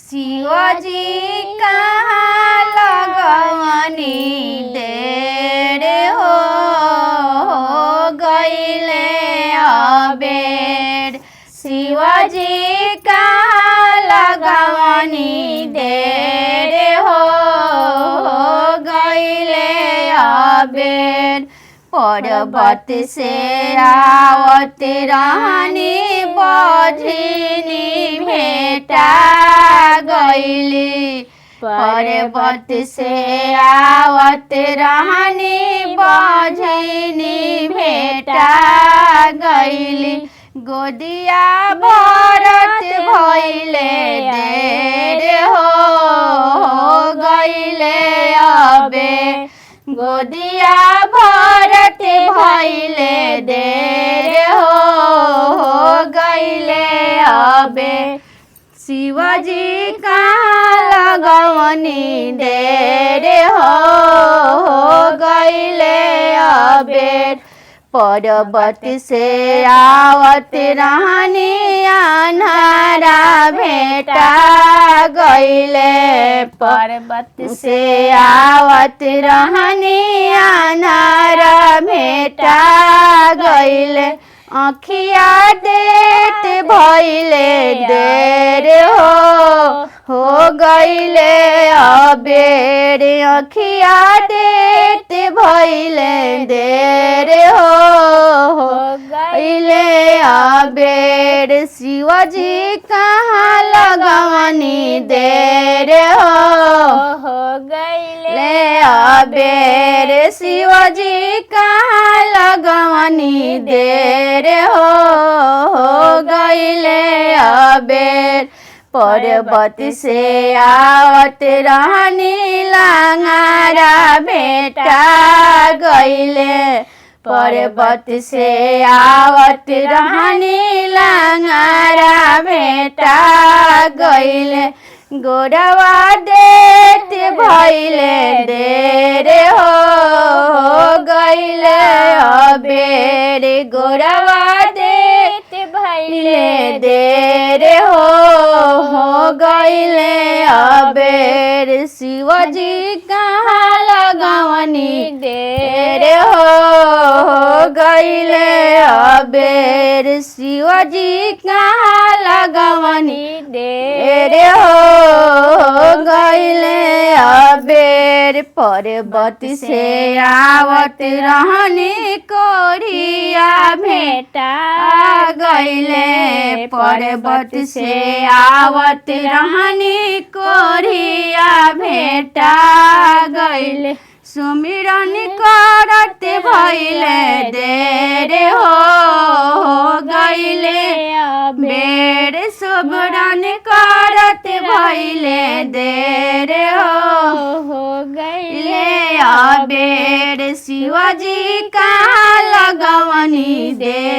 शिवजी कहाँ लगवनी देर हो गईले अबेर। शिवजी कहाँ लगवनी देर हो गईले अबेर। पर्वत से आवत रहनी बजनी भेटा गईली। पर्वत से आवत रहनी बजनी भेटा गईली। गोदिया भरत भइले देर हो गईले अबे। गोदिया भरत भइले देर हो गईले अबे। शिवजी कहाँ लगवनी देर हो गईले अबेर। पर्वत से आवत रहनी अन्हारा भेटा गईले। पर्वत से आवत रहनी अन्हारा भेटा गईले। आँखिया देत भइले देर हो गईले अबेर। आँखिया देत भइले देर हो गईले अबेर। शिवजी कहाँ लगवनी देर हो गईले अबेर। शिवजी कहाँ लगवनी देर हो गईले अबेर। पर्वत से आवत रहनी लंगारा भेटा गईले। पर्वत से आवत रहनी लंगारा भेटा गईले। गोरवा देत भइले देर हो गईले अबेर। गोरवा देत भइले देर हो गईले अबेर। शिवजी कहाँ लगवनी देर हो गईले अबेर। शिवजी कहाँ लगवनी देर हो गईले अबेर। पर्वत से आवत रहनी कोढ़िया भेटा गईले। पर्वत से आवत रहनी कोढ़िया भेटा गईले। सुमिरन करत भइले देर हो गईले अबेर। सुमिरन करत भइले देर हो गईले अबेर। शिवजी कहाँ लगवनी देर